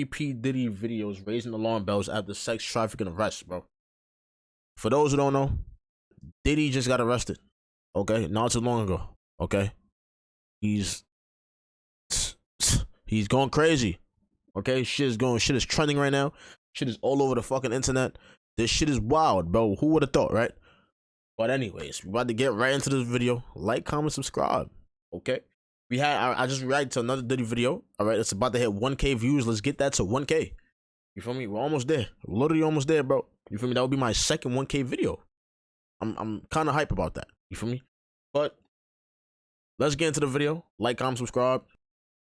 Baby P. Diddy videos raising alarm bells after sex trafficking arrest, bro. For those who don't know, Diddy just got arrested. Okay, not too long ago. Okay, he's going crazy. Okay, shit is trending right now. Shit is all over the fucking internet. This shit is wild, bro. Who would have thought, right? But anyways, we're about to get right into this video. Like, comment, subscribe. Okay. I just reacted to another Diddy video. All right, it's about to hit 1K views. Let's get that to 1K. You feel me? We're almost there. We're literally almost there, bro. You feel me? That would be my second 1K video. I'm kind of hype about that. You feel me? But let's get into the video. Like, comment, subscribe.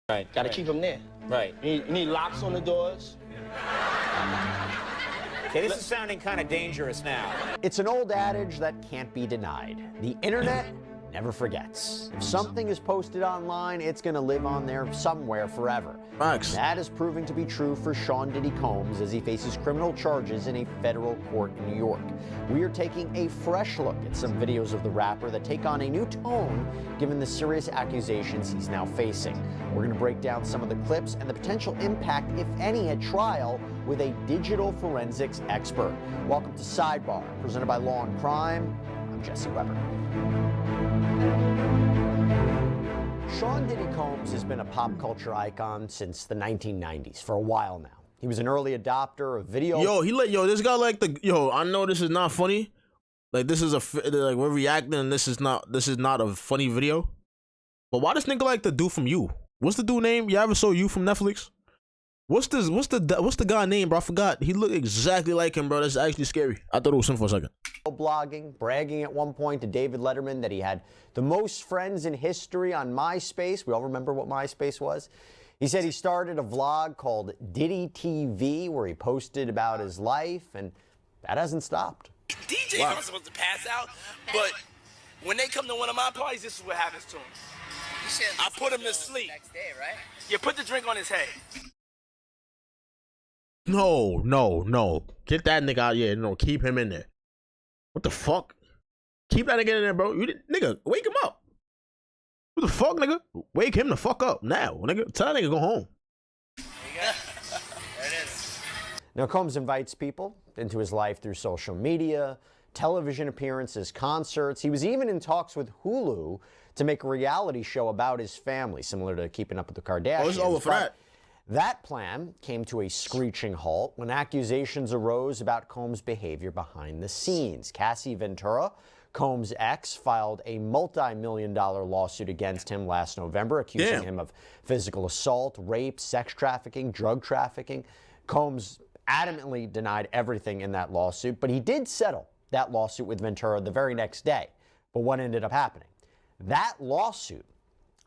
Right. Gotta keep them there. Right. You need locks on the doors. Okay, this is sounding kind of dangerous now. It's an old adage that can't be denied. The internet never forgets. If something is posted online, it's gonna live on there somewhere forever. Facts. That is proving to be true for Sean Diddy Combs as he faces criminal charges in a federal court in New York. We are taking a fresh look at some videos of the rapper that take on a new tone given the serious accusations he's now facing. We're gonna break down some of the clips and the potential impact, if any, at trial with a digital forensics expert. Welcome to Sidebar, presented by Law and Crime. I'm Jesse Weber. Sean Diddy Combs has been a pop culture icon since the 1990s, for a while now. He was an early adopter of video. This guy I know this is not funny. Like, this is like, we're reacting and this is not a funny video. But why does nigga like the dude from You? What's the dude name? You ever saw You from Netflix? What's the guy name, bro? I forgot. He looked exactly like him, bro. That's actually scary. I thought it was him for a second. Blogging, bragging at one point to David Letterman that he had the most friends in history on MySpace. We all remember what MySpace was. He said he started a vlog called Diddy TV where he posted about his life, and that hasn't stopped. DJs aren't supposed to pass out, but when they come to one of my parties, this is what happens to them. I put him to sleep. Next day, right? You put the drink on his head. No. Get that nigga out here. No, keep him in there. What the fuck? Keep that nigga in there, bro. Nigga, wake him up. What the fuck, nigga? Wake him the fuck up now, nigga. Tell that nigga go home. There you go. There it is. Now, Combs invites people into his life through social media, television appearances, concerts. He was even in talks with Hulu to make a reality show about his family, similar to Keeping Up with the Kardashians. Oh, it's over for that. That plan came to a screeching halt when accusations arose about Combs' behavior behind the scenes. Cassie Ventura, Combs' ex, filed a multi-million-dollar lawsuit against him last November, accusing him of physical assault, rape, sex trafficking, drug trafficking. Combs adamantly denied everything in that lawsuit, but he did settle that lawsuit with Ventura the very next day. But what ended up happening? That lawsuit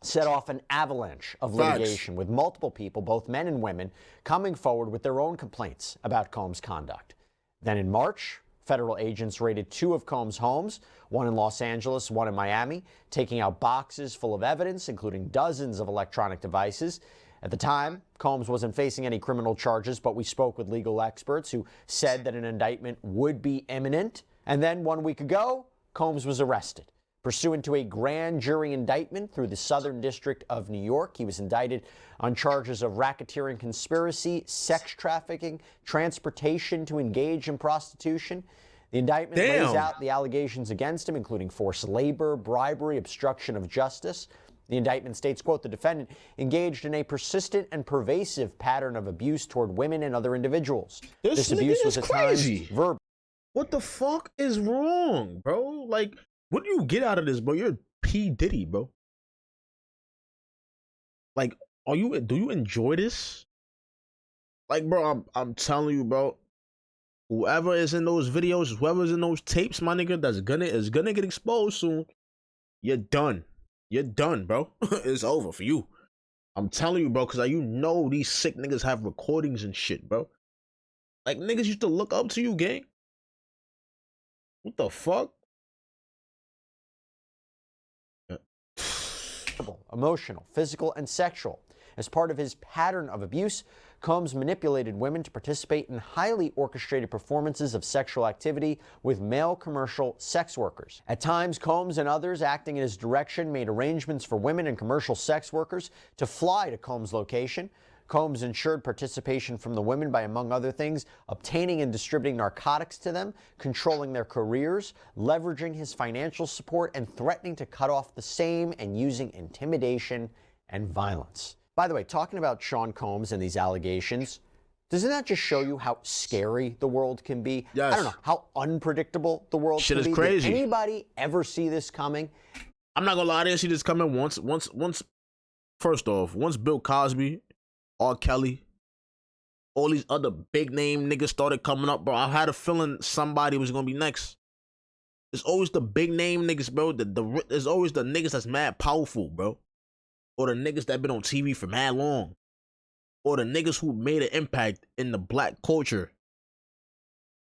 set off an avalanche of litigation with multiple people, both men and women, coming forward with their own complaints about Combs' conduct. Then in March, federal agents raided two of Combs' homes, one in Los Angeles, one in Miami, taking out boxes full of evidence, including dozens of electronic devices. At the time, Combs wasn't facing any criminal charges, but we spoke with legal experts who said that an indictment would be imminent. And then 1 week ago, Combs was arrested. Pursuant to a grand jury indictment through the Southern District of New York, he was indicted on charges of racketeering conspiracy, sex trafficking, transportation to engage in prostitution. The indictment lays out the allegations against him, including forced labor, bribery, obstruction of justice. The indictment states, quote, the defendant engaged in a persistent and pervasive pattern of abuse toward women and other individuals. This abuse was at times verbal. What the fuck is wrong, bro? Like, what do you get out of this, bro? You're P. Diddy, bro. Like, do you enjoy this? Like, bro, I'm telling you, bro. Whoever is in those videos, whoever's in those tapes, my nigga, is gonna get exposed soon. You're done. You're done, bro. It's over for you. I'm telling you, bro, because you know these sick niggas have recordings and shit, bro. Like, niggas used to look up to you, gang. What the fuck? Emotional, physical, and sexual. As part of his pattern of abuse, Combs manipulated women to participate in highly orchestrated performances of sexual activity with male commercial sex workers. At times, Combs and others acting in his direction made arrangements for women and commercial sex workers to fly to Combs' location. Combs ensured participation from the women by, among other things, obtaining and distributing narcotics to them, controlling their careers, leveraging his financial support, and threatening to cut off the same, and using intimidation and violence. By the way, talking about Sean Combs and these allegations, doesn't that just show you how scary the world can be? Yes. I don't know, how unpredictable the world Shit can is be. crazy. Did anybody ever see this coming? I'm not gonna lie, I didn't see this coming once. First off, once Bill Cosby, R. Kelly, all these other big name niggas started coming up, bro, I had a feeling somebody was gonna be next. It's always the big name niggas, bro. There's always the niggas that's mad powerful, bro. Or the niggas that been on TV for mad long. Or the niggas who made an impact in the black culture.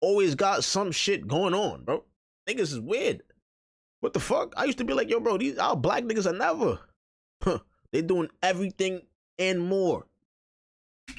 Always got some shit going on, bro. Niggas is weird. What the fuck? I used to be like, yo, bro, our black niggas are never. They doing everything and more.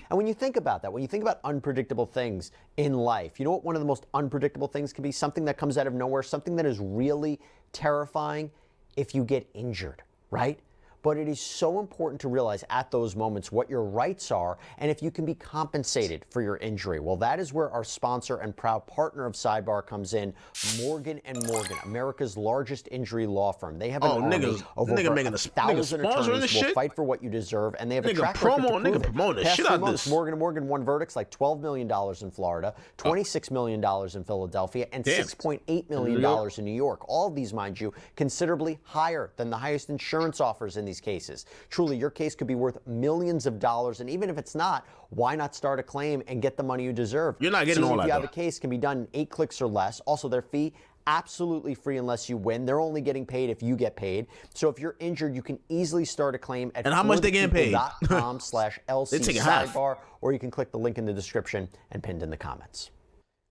And when you think about that, when you think about unpredictable things in life, you know what one of the most unpredictable things can be? Something that comes out of nowhere, something that is really terrifying if you get injured, right? But it is so important to realize at those moments what your rights are and if you can be compensated for your injury. Well, that is where our sponsor and proud partner of Sidebar comes in, Morgan & Morgan, America's largest injury law firm. They have an army of over 1,000 attorneys who will fight for what you deserve, and they have a track record to prove it. Past 3 months, Morgan & Morgan won verdicts like $12 million in Florida, $26 million in Philadelphia, and $6.8 million in New York. All of these, mind you, considerably higher than the highest insurance offers in these cases. Truly, your case could be worth millions of dollars, and even if it's not, why not start a claim and get the money you deserve? You're not getting all that. If you have a case, can be done in 8 clicks or less. Also, their fee, absolutely free unless you win. They're only getting paid if you get paid. So if you're injured, you can easily start a claim at and how much they getting paid? .com/LC Sidebar, or you can click the link in the description and pinned in the comments.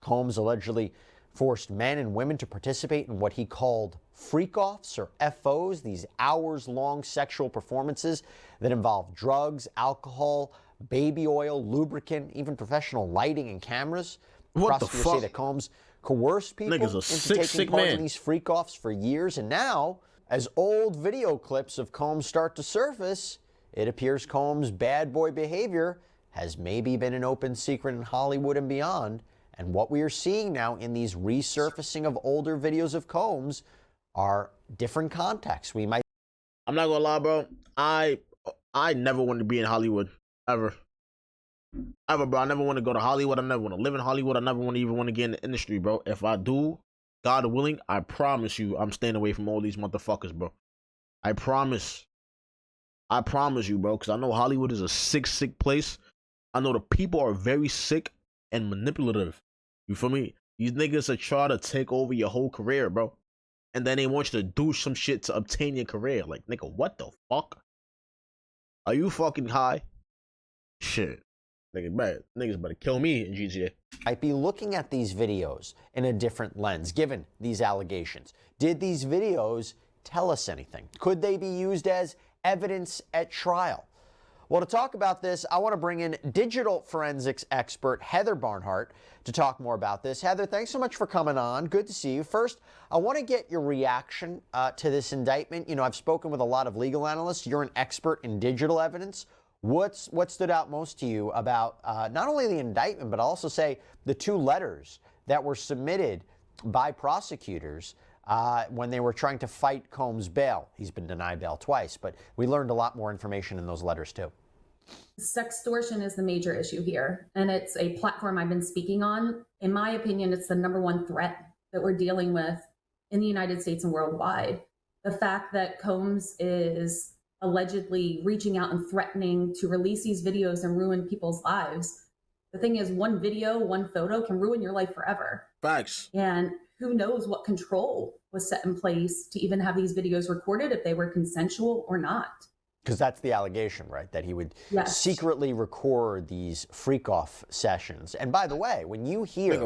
Combs allegedly forced men and women to participate in what he called freak-offs, or FOs, these hours-long sexual performances that involve drugs, alcohol, baby oil, lubricant, even professional lighting and cameras. Prosecutors say that Combs coerced people into taking part in these freak-offs for years, and now, as old video clips of Combs start to surface, it appears Combs' bad boy behavior has maybe been an open secret in Hollywood and beyond. And what we are seeing now in these resurfacing of older videos of Combs are different contexts. I'm not gonna lie, bro. I never wanted to be in Hollywood. Ever, bro. I never want to go to Hollywood. I never want to live in Hollywood. I never even want to get in the industry, bro. If I do, God willing, I promise you, I'm staying away from all these motherfuckers, bro. I promise you, bro, because I know Hollywood is a sick place. I know the people are very sick and manipulative. You feel me? These niggas are trying to take over your whole career, bro. And then they want you to do some shit to obtain your career. Like, nigga, what the fuck? Are you fucking high? Shit. Niggas better kill me in GTA. Might be looking at these videos in a different lens, given these allegations. Did these videos tell us anything? Could they be used as evidence at trial? Well, to talk about this, I want to bring in digital forensics expert Heather Barnhart to talk more about this. Heather, thanks so much for coming on. Good to see you. First, I want to get your reaction to this indictment. You know, I've spoken with a lot of legal analysts. You're an expert in digital evidence. What stood out most to you about not only the indictment, but I'll also say the 2 letters that were submitted by prosecutors when they were trying to fight Combs' bail? He's been denied bail twice, but we learned a lot more information in those letters too. Sextortion is the major issue here, and it's a platform I've been speaking on. In my opinion, it's the #1 threat that we're dealing with in the United States and worldwide. The fact that Combs is allegedly reaching out and threatening to release these videos and ruin people's lives. The thing is, one video, one photo can ruin your life forever. Facts. And who knows what control was set in place to even have these videos recorded, if they were consensual or not. Because that's the allegation, right? That he would secretly record these freak-off sessions. And by the way, when you hear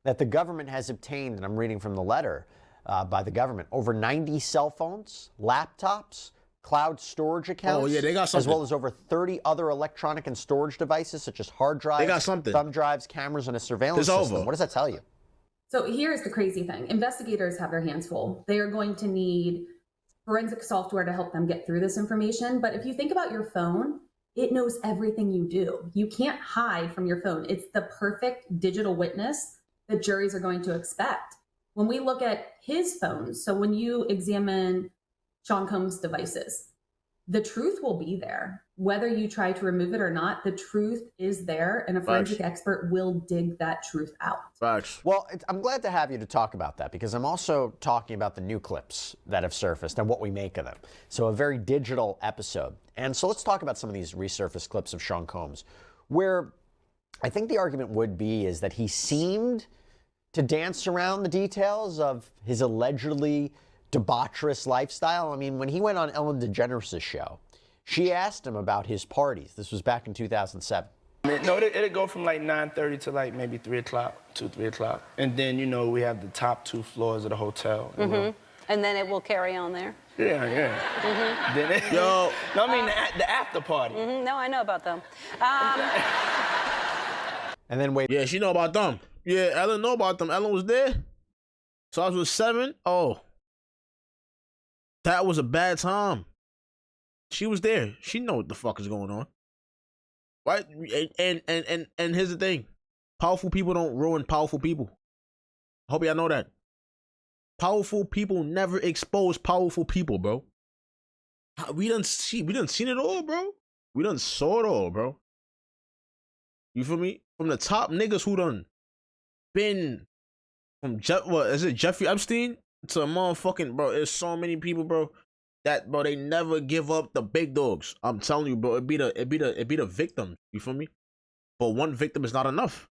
that the government has obtained, and I'm reading from the letter by the government, over 90 cell phones, laptops, cloud storage accounts, they got something, as well as over 30 other electronic and storage devices, such as hard drives, thumb drives, cameras, and a surveillance system. What does that tell you? So here's the crazy thing. Investigators have their hands full. They are going to need forensic software to help them get through this information. But if you think about your phone, it knows everything you do. You can't hide from your phone. It's the perfect digital witness that juries are going to expect. When we look at his phones, so when you examine Sean Combs' devices, the truth will be there. Whether you try to remove it or not, the truth is there, and a forensic expert will dig that truth out. Facts. Well, I'm glad to have you to talk about that, because I'm also talking about the new clips that have surfaced and what we make of them. So a very digital episode. And so let's talk about some of these resurfaced clips of Sean Combs, where I think the argument would be is that he seemed to dance around the details of his allegedly debaucherous lifestyle. I mean, when he went on Ellen DeGeneres' show, she asked him about his parties. This was back in 2007. No, it'd go from like 9:30 to like maybe 3 o'clock, 3 o'clock. And then, you know, we have the top 2 floors of the hotel. You know. And then it will carry on there. Yeah. Then no, I mean the after party. No, I know about them. And then wait. Yeah, she know about them. Yeah, Ellen know about them. Ellen was there. So I was 7. Oh. That was a bad time. She was there. She know what the fuck is going on. Right? And here's the thing. Powerful people don't ruin powerful people. I hope y'all know that. Powerful people never expose powerful people, bro. We done seen it all, bro. We done saw it all, bro. You feel me? From the top niggas who done been from Jeffrey Epstein to motherfucking, bro. There's so many people, bro, that, bro, they never give up the big dogs. I'm telling you, bro, it be the victim. You feel me? But one victim is not enough.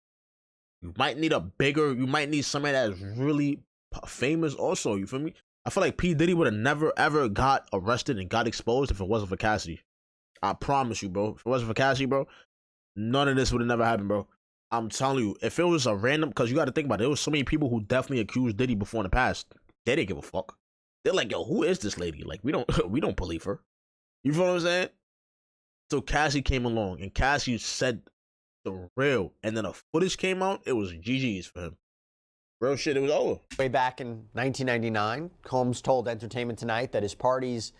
You might need you might need somebody that's really famous also. You feel me? I feel like P. Diddy would have never ever got arrested and got exposed if it wasn't for Cassie. I promise you, bro. If it wasn't for Cassie, bro, none of this would have never happened, bro. I'm telling you, if it was a random, because you got to think about it, there was so many people who definitely accused Diddy before in the past. They didn't give a fuck. They're like, yo, who is this lady? Like, we don't believe her. You feel what I'm saying? So Cassie came along, and Cassie said the real, and then a footage came out. It was GG's for him. Real shit, it was over. Way back in 1999, Combs told Entertainment Tonight that his parties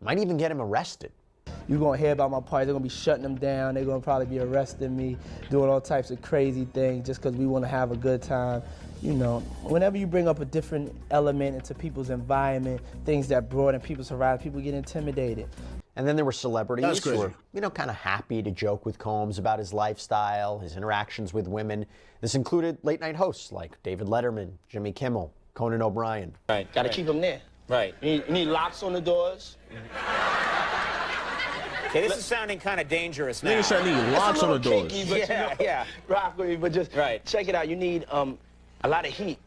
might even get him arrested. You're gonna hear about my parties, they're gonna be shutting them down, they're gonna probably be arresting me, doing all types of crazy things just because we wanna have a good time. You know, whenever you bring up a different element into people's environment, things that broaden people's horizons, people get intimidated. And then there were celebrities crazy. who were, you know, kind of happy to joke with Combs about his lifestyle, his interactions with women. This included late night hosts like David Letterman, Jimmy Kimmel, Conan O'Brien. Right. Got to keep them there. Right. You need locks on the doors. Okay, this is sounding kind of dangerous now. Niggas said need locks on the doors. Kinky, but Yeah. rock with me, but just Right. check it out. You need a lot of heat.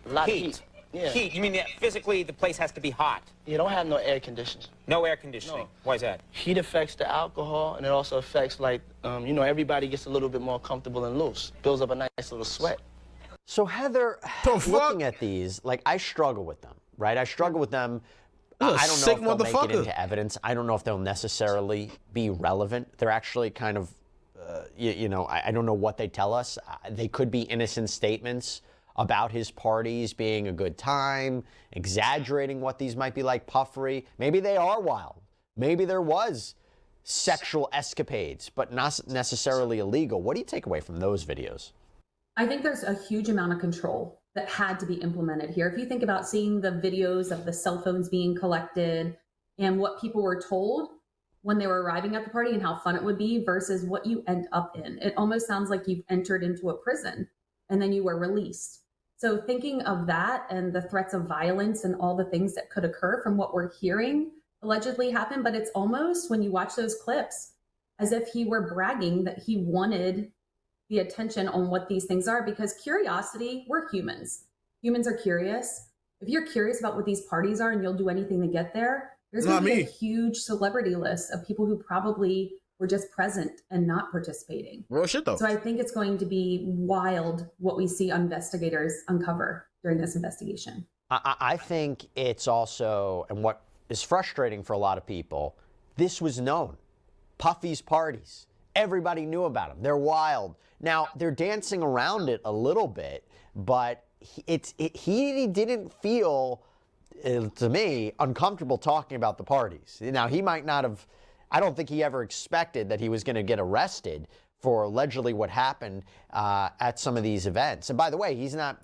A lot of heat. Yeah. Heat. You mean that physically the place has to be hot? You don't have no air conditioning. No air conditioning. No. Why is that? Heat affects the alcohol, and it also affects, like, you know, everybody gets a little bit more comfortable and loose. Builds up a nice little sweat. So Heather, The fuck? looking at these, like, I struggle with them, right? I struggle with them. You're a I don't know sick if they'll make it motherfucker. into evidence. I don't know if they'll necessarily be relevant. They're actually kind of, you know, I don't know what they tell us. They could be innocent statements about his parties being a good time, exaggerating what these might be like, puffery. Maybe they are wild. Maybe there was sexual escapades, but not necessarily illegal. What do you take away from those videos? I think there's a huge amount of control that had to be implemented here. If you think about seeing the videos of the cell phones being collected and what people were told when they were arriving at the party and how fun it would be versus what you end up in, it almost sounds like you've entered into a prison and then you were released. So thinking of that and the threats of violence and all the things that could occur from what we're hearing allegedly happened, but it's almost, when you watch those clips, as if he were bragging that he wanted the attention on what these things are, because curiosity, we're humans. Humans are curious. If you're curious about what these parties are and you'll do anything to get there, there's going to be a huge celebrity list of people who probably were just present and not participating. Real shit, though. So I think it's going to be wild what we see investigators uncover during this investigation. I think it's also, and what is frustrating for a lot of people, this was known. Puffy's parties. Everybody knew about them. They're wild. Now, they're dancing around it a little bit, but he didn't feel, to me, uncomfortable talking about the parties. Now, he might not have, I don't think he ever expected that he was going to get arrested for allegedly what happened at some of these events. And by the way, he's not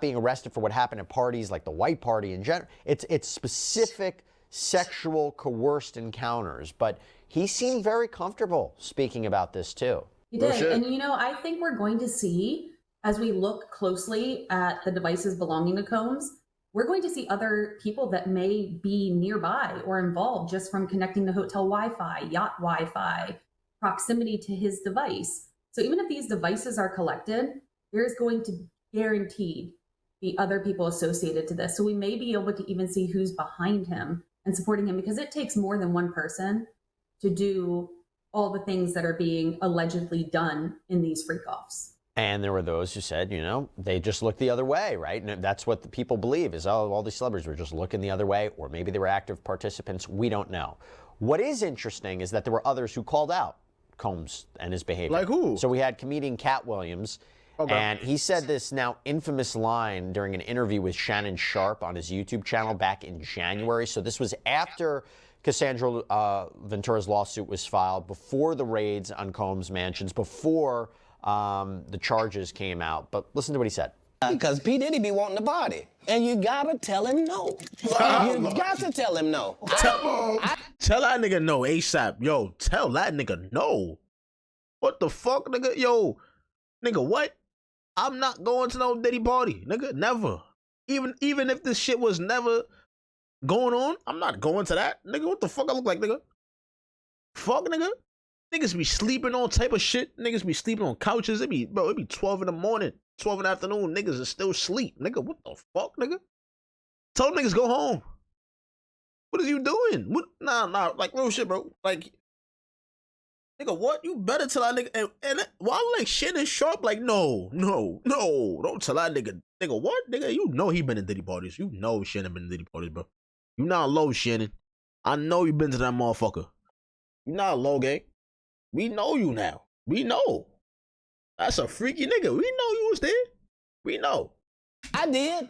being arrested for what happened at parties like the White Party in general. It's specific sexual coerced encounters, but he seemed very comfortable speaking about this too. He did. And I think we're going to see, as we look closely at the devices belonging to Combs, we're going to see other people that may be nearby or involved just from connecting to hotel Wi-Fi, yacht Wi-Fi, proximity to his device. So even if these devices are collected, there's going to guaranteed be other people associated to this. So we may be able to even see who's behind him and supporting him, because it takes more than one person to do all the things that are being allegedly done in these freak-offs. And there were those who said, they just looked the other way, right? And that's what the people believe is, all these celebrities were just looking the other way, or maybe they were active participants. We don't know. What is interesting is that there were others who called out Combs and his behavior. Like who? So we had comedian Cat Williams, and he said this now infamous line during an interview with Shannon Sharp on his YouTube channel back in January. So this was after Cassandra Ventura's lawsuit was filed, before the raids on Combs' mansions, before the charges came out. But listen to what he said. Because P. Diddy be wanting to party. And you gotta tell him no. You got to tell him no. Tell that nigga no ASAP. Yo, tell that nigga no. What the fuck, nigga? Yo, nigga, what? I'm not going to no Diddy party, nigga. Never. Even if this shit was never going on, I'm not going to that. Nigga, what the fuck I look like, nigga? Fuck, nigga. Niggas be sleeping on type of shit. Niggas be sleeping on couches. It be 12 in the morning, 12 in the afternoon. Niggas is still asleep. Nigga, what the fuck, nigga? Tell them niggas go home. What is you doing? What? Nah, like real shit, bro. Like, nigga, what? You better tell that nigga. And while like Shannon Sharp, like, no, don't tell that nigga. Nigga, what? Nigga, you know he been in Diddy parties. You know Shannon been in Diddy parties, bro. You not low, Shannon. I know you been to that motherfucker. You not low, gang. We know you now. We know. That's a freaky nigga. We know you was there. We know. I did.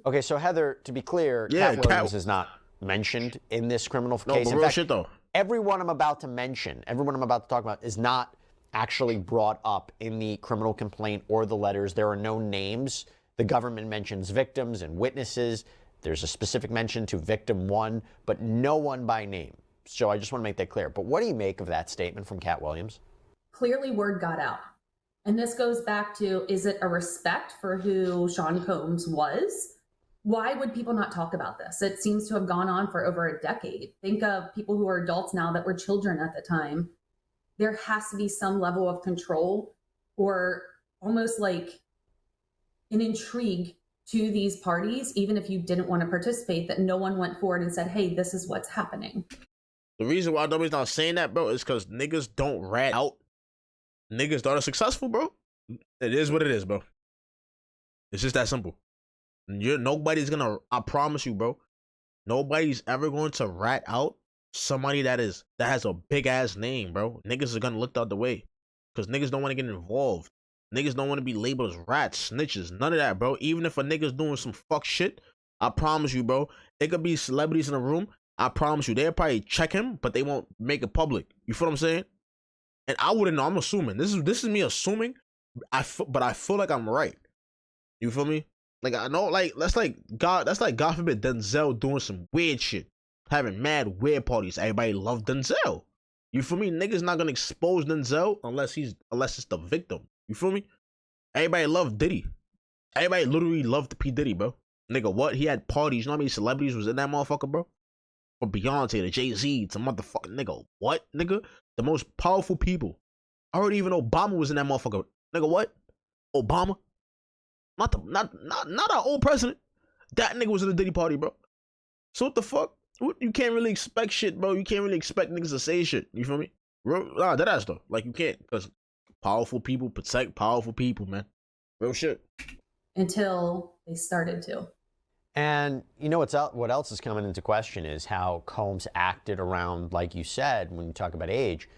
Okay, so Heather, to be clear, Yeah, Cat Williams is not mentioned in this criminal case. No, but In real fact, shit though. everyone I'm about to mention, everyone I'm about to talk about, is not actually brought up in the criminal complaint or the letters. There are no names. The government mentions victims and witnesses. There's a specific mention to victim one, but no one by name. So I just want to make that clear. But what do you make of that statement from Cat Williams? Clearly word got out. And this goes back to, is it a respect for who Sean Combs was? Why would people not talk about this? It seems to have gone on for over a decade. Think of people who are adults now that were children at the time. There has to be some level of control or almost like an intrigue to these parties, even if you didn't want to participate, that no one went forward and said, hey, this is what's happening. The reason why nobody's not saying that, bro, is because niggas don't rat out niggas that are successful, bro. It is what it is, bro. It's just that simple. Nobody's gonna, I promise you, bro, nobody's ever going to rat out somebody that has a big ass name, bro. Niggas are gonna look the other way because niggas don't want to get involved. Niggas don't want to be labeled as rats, snitches, none of that, bro. Even if a nigga's doing some fuck shit, I promise you, bro, it could be celebrities in the room. I promise you, they'll probably check him, but they won't make it public. You feel what I'm saying? And I wouldn't know. I'm assuming. This is me assuming. But I feel like I'm right. You feel me? Like I know, like that's like God forbid Denzel doing some weird shit, having mad weird parties. Everybody love Denzel. You feel me? Niggas not gonna expose Denzel unless it's the victim. You feel me? Everybody love Diddy. Everybody literally loved P. Diddy, bro. Nigga, what? He had parties. You know how many celebrities was in that motherfucker, bro? From Beyonce to Jay-Z to motherfucking nigga. What, nigga? The most powerful people. I heard even Obama was in that motherfucker. Nigga, what? Obama? Not our old president. That nigga was in the Diddy party, bro. So what the fuck? You can't really expect shit, bro. You can't really expect niggas to say shit. You feel me? Nah, that ass though. Like you can't, because powerful people protect powerful people, man. Real shit. Until they started to. And you know what else is coming into question is how Combs acted around, like you said, when you talk about age,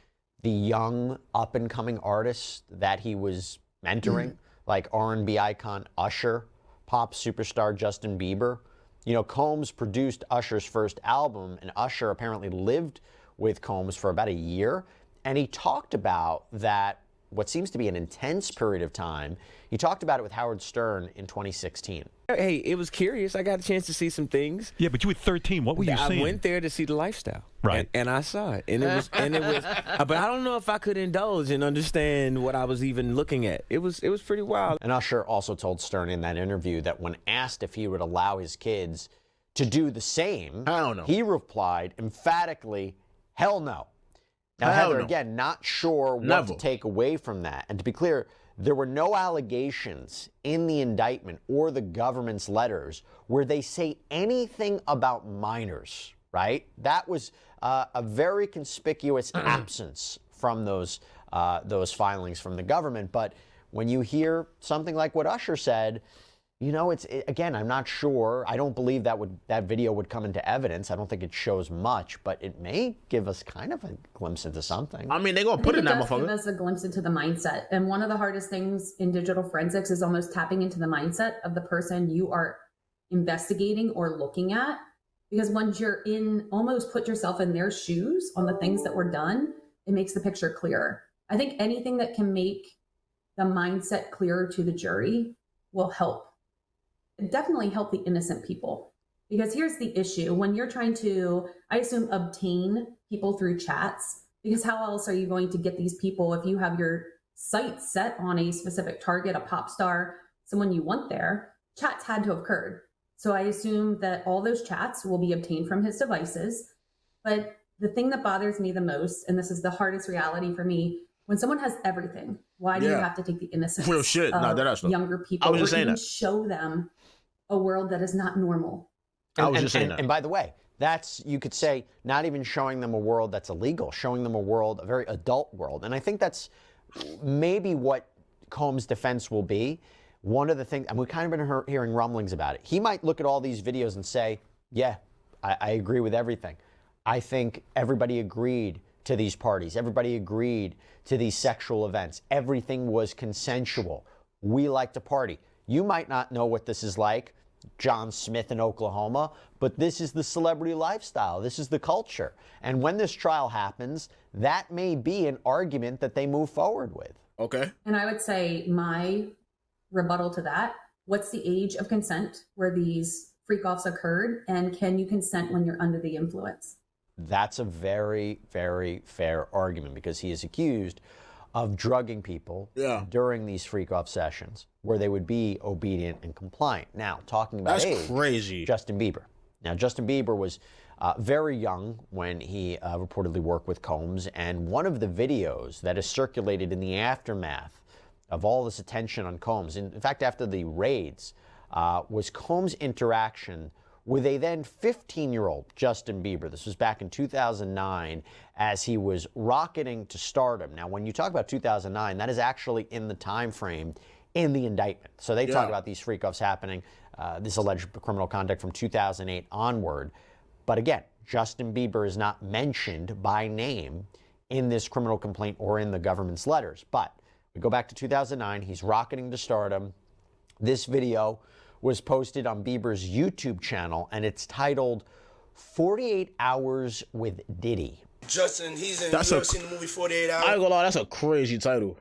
the young up-and-coming artists that he was mentoring, like R&B icon Usher, pop superstar Justin Bieber. You know, Combs produced Usher's first album, and Usher apparently lived with Combs for about a year, and he talked about that, what seems to be an intense period of time. He talked about it with Howard Stern in 2016. Hey, it was curious. I got a chance to see some things. Yeah, but you were 13. What were you seeing? I went there to see the lifestyle. Right. And I saw it. And it was, but I don't know if I could indulge and understand what I was even looking at. It was pretty wild. And Usher also told Stern in that interview that when asked if he would allow his kids to do the same, he replied emphatically, hell no. Now, Heather, again, not sure what to take away from that. And to be clear, there were no allegations in the indictment or the government's letters where they say anything about minors, right? That was a very conspicuous absence from those filings from the government. But when you hear something like what Usher said, you know, again, I'm not sure. I don't believe that video would come into evidence. I don't think it shows much, but it may give us kind of a glimpse into something. I mean, they're going to put it in that motherfucker. Give us a glimpse into the mindset. And one of the hardest things in digital forensics is almost tapping into the mindset of the person you are investigating or looking at. Because once you're almost put yourself in their shoes on the things that were done, it makes the picture clearer. I think anything that can make the mindset clearer to the jury will help. Definitely help the innocent people. Because here's the issue. When you're trying to, I assume, obtain people through chats, because how else are you going to get these people if you have your sights set on a specific target, a pop star, someone you want there? Chats had to have occurred. So I assume that all those chats will be obtained from his devices. But the thing that bothers me the most, and this is the hardest reality for me, when someone has everything, why do you have to take the innocence Real shit. of younger people? I was just saying that. Show them a world that is not normal. I was just saying that. And by the way, that's, you could say, not even showing them a world that's illegal, showing them a world, a very adult world. And I think that's maybe what Combs' defense will be. One of the things, and we've kind of been hearing rumblings about it. He might look at all these videos and say, yeah, I agree with everything. I think everybody agreed to these parties. Everybody agreed to these sexual events. Everything was consensual. We like to party. You might not know what this is like, John Smith in Oklahoma, but this is the celebrity lifestyle. This is the culture. And when this trial happens, that may be an argument that they move forward with. Okay. And I would say my rebuttal to that, what's the age of consent where these freak-offs occurred? And can you consent when you're under the influence? That's a very, very fair argument because he is accused of drugging people during these freak-off sessions where they would be obedient and compliant. Now, talking about age, crazy. Justin Bieber. Now, Justin Bieber was very young when he reportedly worked with Combs, and one of the videos that is circulated in the aftermath of all this attention on Combs, in fact, after the raids, was Combs' interaction with a then 15-year-old Justin Bieber. This was back in 2009 as he was rocketing to stardom. Now, when you talk about 2009, that is actually in the time frame in the indictment. So they talk about these freak-offs happening, this alleged criminal conduct from 2008 onward. But again, Justin Bieber is not mentioned by name in this criminal complaint or in the government's letters. But we go back to 2009, he's rocketing to stardom. This video was posted on Bieber's YouTube channel, and it's titled 48 Hours with Diddy. Justin, he's in, you ever seen the movie 48 Hours? I ain't gonna lie, that's a crazy title.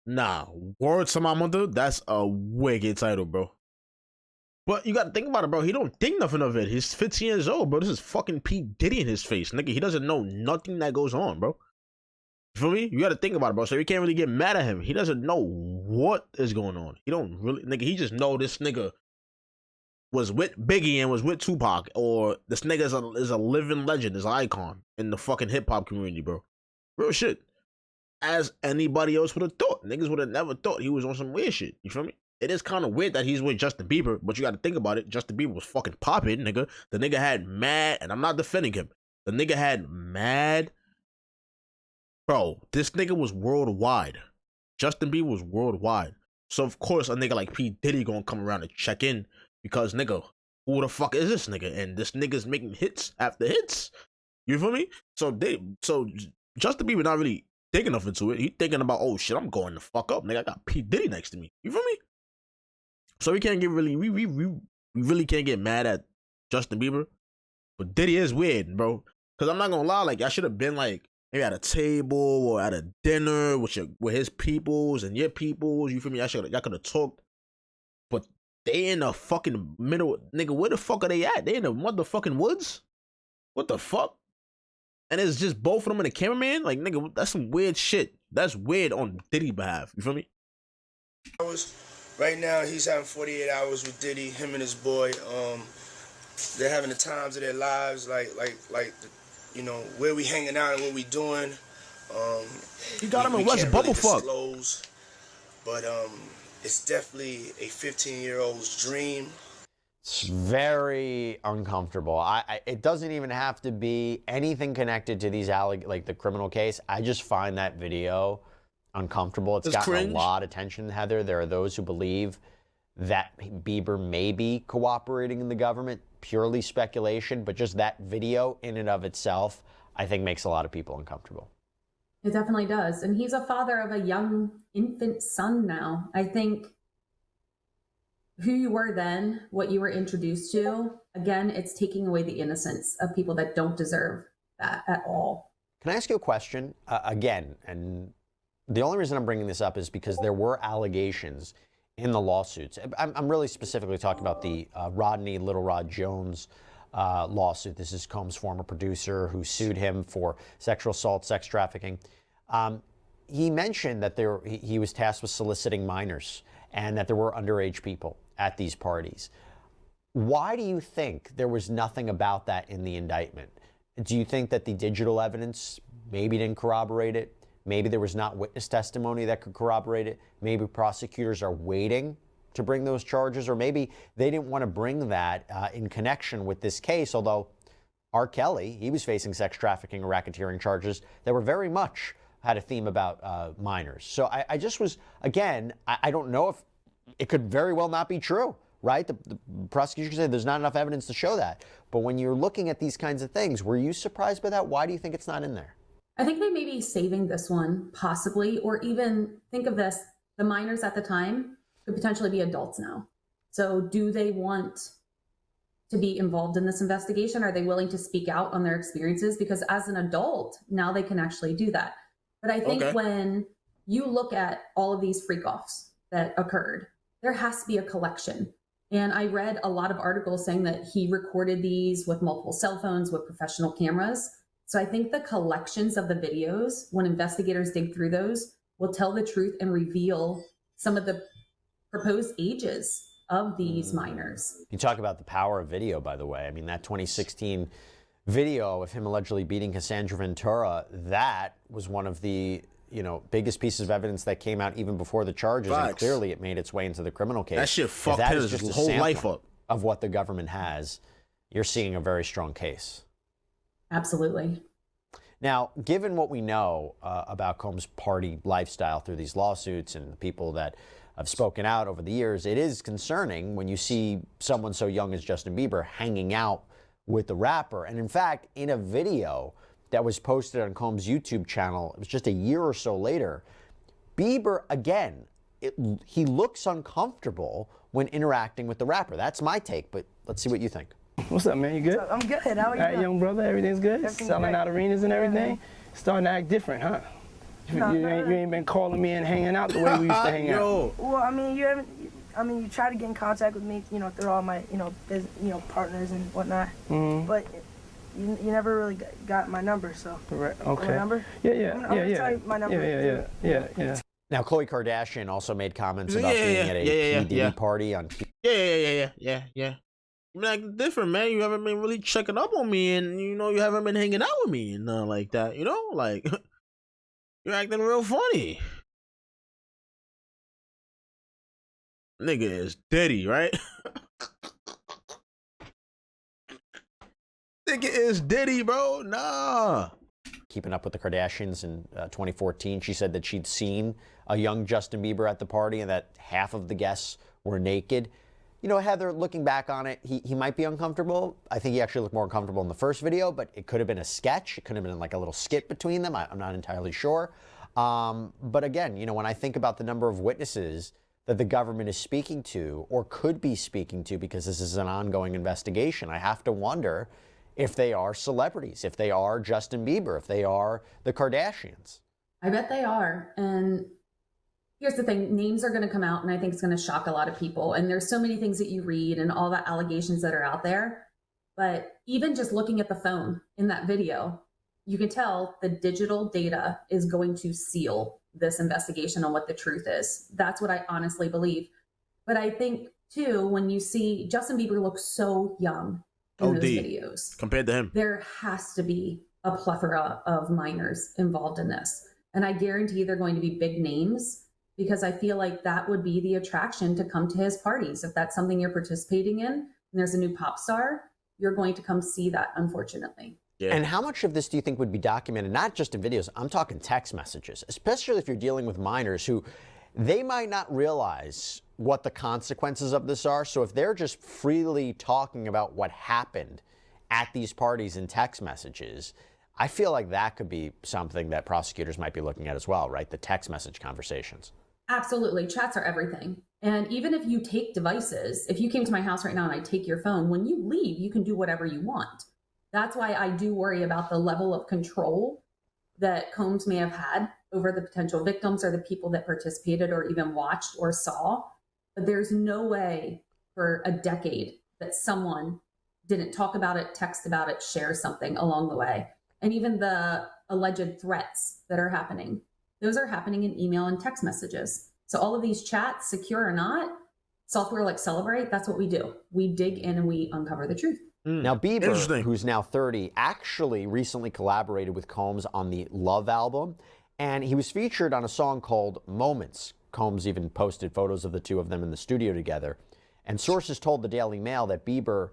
Nah, word to my mother, that's a wicked title, bro. But you gotta think about it, bro. He don't think nothing of it. He's 15 years old, bro. This is fucking P. Diddy in his face, nigga. He doesn't know nothing that goes on, bro. You feel me? You gotta think about it, bro. So you can't really get mad at him. He doesn't know what is going on. He don't really, nigga. He just know this nigga was with Biggie and was with Tupac, or this nigga is a living legend, is an icon in the fucking hip hop community, bro. Real shit. As anybody else would have thought. Niggas would have never thought he was on some weird shit. You feel me? It is kind of weird that he's with Justin Bieber, but you got to think about it. Justin Bieber was fucking popping, nigga. The nigga had mad, and I'm not defending him. The nigga had mad. Bro, this nigga was worldwide. Justin Bieber was worldwide. So, of course, a nigga like P. Diddy gonna come around and check in because, nigga, who the fuck is this nigga? And this nigga's making hits after hits. You feel me? So Justin Bieber not really thinking enough into it. He thinking about, oh shit, I'm going the fuck up, nigga. I got P. Diddy next to me. You feel me? So we can't get really, we really can't get mad at Justin Bieber. But Diddy is weird, bro. Because I'm not gonna lie, like, I should have been like maybe at a table or at a dinner with his peoples and your peoples. You feel me? Y'all could have talked. But they in the fucking middle, nigga. Where the fuck are they at? They in the motherfucking woods? What the fuck? And it's just both of them and the cameraman? Like, nigga, that's some weird shit. That's weird on Diddy's behalf. You feel me? Right now, he's having 48 hours with Diddy, him and his boy. They're having the times of their lives, like, you know, where we hanging out and what we doing. You got him in West Bubblefuck. But it's definitely a 15-year-old's dream. It's very uncomfortable. It doesn't even have to be anything connected to these like the criminal case. I just find that video uncomfortable. It's gotten cringe. A lot of attention, Heather. There are those who believe that Bieber may be cooperating in the government. Purely speculation, but just that video in and of itself, I think makes a lot of people uncomfortable. It definitely does. And he's a father of a young infant son now. I think who you were then, what you were introduced to, again, it's taking away the innocence of people that don't deserve that at all. Can I ask you a question? Again, and the only reason I'm bringing this up is because there were allegations in the lawsuits. I'm really specifically talking about the Rodney Little Rod Jones lawsuit. This is Combs' former producer who sued him for sexual assault, sex trafficking. He mentioned that he was tasked with soliciting minors and that there were underage people at these parties. Why do you think there was nothing about that in the indictment? Do you think that the digital evidence maybe didn't corroborate it? Maybe there was not witness testimony that could corroborate it. Maybe prosecutors are waiting to bring those charges, or maybe they didn't want to bring that in connection with this case, although R. Kelly, he was facing sex trafficking and racketeering charges that were very much had a theme about minors. So I just was, again, I don't know if it could very well not be true, right? The prosecution said there's not enough evidence to show that. But when you're looking at these kinds of things, were you surprised by that? Why do you think it's not in there? I think they may be saving this one, possibly, or even think of this, the minors at the time could potentially be adults now. So do they want to be involved in this investigation? Are they willing to speak out on their experiences? Because as an adult, now they can actually do that. But I think when you look at all of these freak-offs that occurred, there has to be a collection. And I read a lot of articles saying that he recorded these with multiple cell phones, with professional cameras. So I think the collections of the videos, when investigators dig through those, will tell the truth and reveal some of the proposed ages of these minors. You talk about the power of video, by the way. I mean, that 2016 video of him allegedly beating Cassandra Ventura, that was one of the biggest pieces of evidence that came out even before the charges. Facts. And clearly it made its way into the criminal case. That shit fucked his whole life up. Of what the government has, you're seeing a very strong case. Absolutely. Now, given what we know about Combs' party lifestyle through these lawsuits and the people that have spoken out over the years, it is concerning when you see someone so young as Justin Bieber hanging out with the rapper. And in fact, in a video that was posted on Combs' YouTube channel, it was just a year or so later, Bieber, again, he looks uncomfortable when interacting with the rapper. That's my take, but let's see what you think. What's up, man? You good? I'm good. How are you? All right, young brother, everything's good? Selling out arenas and everything? Starting to act different, huh? You ain't been calling me and hanging out the way we used to hang out. Well, I mean, you try to get in contact with me, through all my, partners and whatnot. Mm-hmm. But you never really got my number, so. Right. Okay. My number? Yeah. I'm gonna tell you my number. Yeah. Now, Khloe Kardashian also made comments about being at a P. Diddy party on. Yeah. You acting different, man. You haven't been really checking up on me, and you haven't been hanging out with me and nothing like that. Like you're acting real funny. Nigga is Diddy, right? Nigga is Diddy, bro. Nah. Keeping Up with the Kardashians in 2014, she said that she'd seen a young Justin Bieber at the party and that half of the guests were naked. Heather, looking back on it, he might be uncomfortable. I think he actually looked more uncomfortable in the first video, but it could have been a sketch. It could have been like a little skit between them. I'm not entirely sure. But again, when I think about the number of witnesses that the government is speaking to or could be speaking to, because this is an ongoing investigation, I have to wonder if they are celebrities, if they are Justin Bieber, if they are the Kardashians. I bet they are. And here's the thing, names are going to come out, and I think it's going to shock a lot of people. And there's so many things that you read and all the allegations that are out there. But even just looking at the phone in that video, you can tell the digital data is going to seal this investigation on what the truth is. That's what I honestly believe. But I think, too, when you see Justin Bieber looks so young in those videos compared to him, there has to be a plethora of minors involved in this. And I guarantee they're going to be big names, because I feel like that would be the attraction to come to his parties. If that's something you're participating in and there's a new pop star, you're going to come see that, unfortunately. Yeah. And how much of this do you think would be documented, not just in videos, I'm talking text messages, especially if you're dealing with minors who they might not realize what the consequences of this are. So if they're just freely talking about what happened at these parties in text messages, I feel like that could be something that prosecutors might be looking at as well, right? The text message conversations. Absolutely. Chats are everything. And even if you take devices, if you came to my house right now and I take your phone, when you leave, you can do whatever you want. That's why I do worry about the level of control that Combs may have had over the potential victims or the people that participated or even watched or saw. But there's no way for a decade that someone didn't talk about it, text about it, share something along the way. And even the alleged threats that are happening, those are happening in email and text messages. So all of these chats, secure or not, software like Celebrate, that's what we do. We dig in and we uncover the truth. Now, Bieber, who's now 30, actually recently collaborated with Combs on the Love album, and he was featured on a song called Moments. Combs even posted photos of the two of them in the studio together. And sources told the Daily Mail that Bieber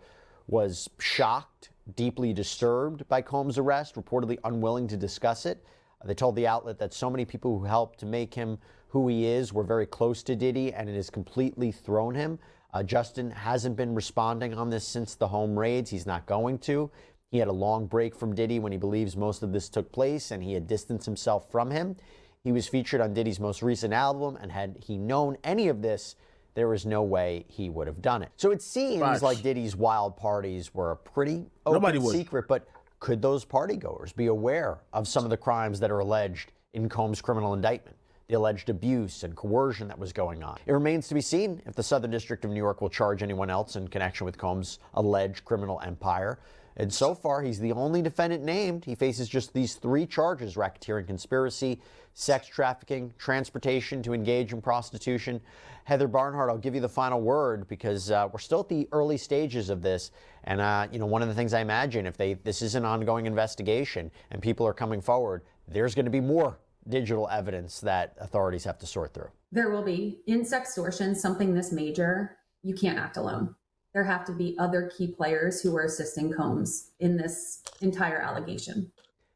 was shocked, deeply disturbed by Combs' arrest, reportedly unwilling to discuss it. They told the outlet that so many people who helped to make him who he is were very close to Diddy, and it has completely thrown him. Justin hasn't been responding on this since the home raids. He's not going to. He had a long break from Diddy when he believes most of this took place, and he had distanced himself from him. He was featured on Diddy's most recent album, and had he known any of this, there was no way he would have done it. So it seems like Diddy's wild parties were a pretty open secret, but could those partygoers be aware of some of the crimes that are alleged in Combs' criminal indictment? The alleged abuse and coercion that was going on. It remains to be seen if the Southern District of New York will charge anyone else in connection with Combs' alleged criminal empire. And so far, he's the only defendant named. He faces just these 3 charges: racketeering conspiracy, sex trafficking, transportation to engage in prostitution. Heather Barnhart, I'll give you the final word, because we're still at the early stages of this. And, one of the things I imagine, if this is an ongoing investigation and people are coming forward, there's going to be more digital evidence that authorities have to sort through. There will be. In sextortion, something this major, you can't act alone. There have to be other key players who are assisting Combs in this entire allegation.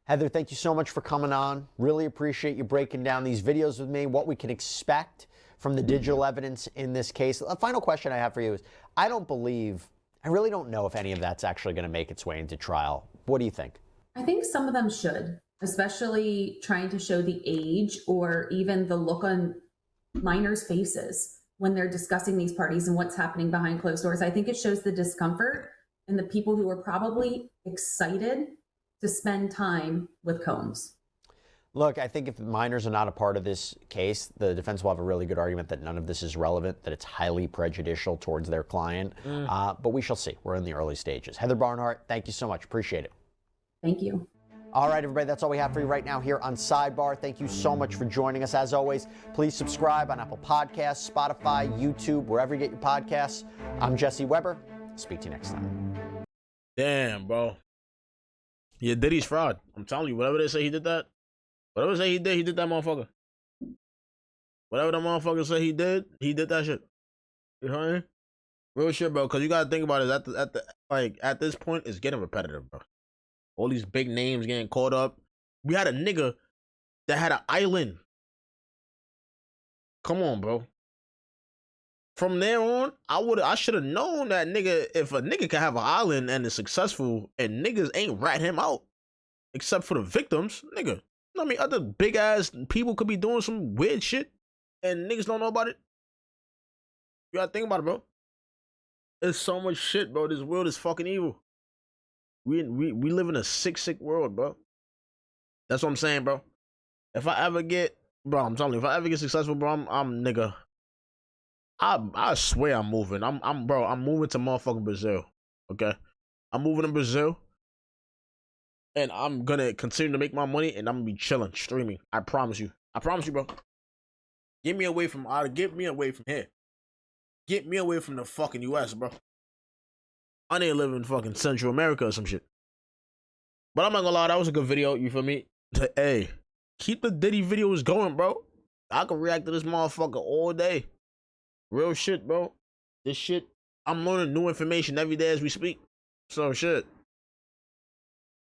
Heather, thank you so much for coming on. Really appreciate you breaking down these videos with me, what we can expect from the digital evidence in this case. A final question I have for you is, I really don't know if any of that's actually going to make its way into trial. What do you think? I think some of them should, especially trying to show the age or even the look on minors' faces when they're discussing these parties and what's happening behind closed doors. I think it shows the discomfort and the people who are probably excited to spend time with Combs. Look, I think if the minors are not a part of this case, the defense will have a really good argument that none of this is relevant, that it's highly prejudicial towards their client. But we shall see. We're in the early stages. Heather Barnhart, thank you so much. Appreciate it. Thank you. All right, everybody, that's all we have for you right now here on Sidebar. Thank you so much for joining us. As always, please subscribe on Apple Podcasts, Spotify, YouTube, wherever you get your podcasts. I'm Jesse Weber. Speak to you next time. Damn, bro. Yeah, Diddy's fraud. I'm telling you, whatever they say he did that. Whatever they say he did that motherfucker. Whatever the motherfucker say he did that shit. You know what I mean? Real shit, bro. Because you gotta think about it. At this point, it's getting repetitive, bro. All these big names getting caught up. We had a nigga that had an island. Come on, bro. From there on, I should have known that nigga. If a nigga can have an island and is successful, and niggas ain't rat him out, except for the victims, nigga. I mean, other big ass people could be doing some weird shit, and niggas don't know about it. You gotta think about it, bro. There's so much shit, bro. This world is fucking evil. We live in a sick world, bro. That's what I'm saying, bro. If I ever get, bro, I'm telling you, if I ever get successful, bro, I'm nigga. I swear I'm moving. I'm moving to motherfucking Brazil. Okay, I'm moving to Brazil, and I'm gonna continue to make my money, and I'm gonna be chilling, streaming. I promise you. I promise you, bro. Get me away from here. Get me away from the fucking US, bro. I need to live in fucking Central America or some shit. But I'm not gonna lie, that was a good video, you feel me? Hey, keep the Diddy videos going, bro. I can react to this motherfucker all day. Real shit, bro. This shit, I'm learning new information every day as we speak. So shit.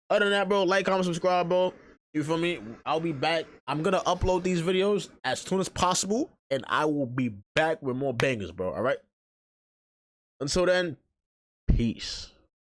Other than that, bro, like, comment, subscribe, bro. You feel me? I'll be back. I'm gonna upload these videos as soon as possible, and I will be back with more bangers, bro. All right? Until then, peace.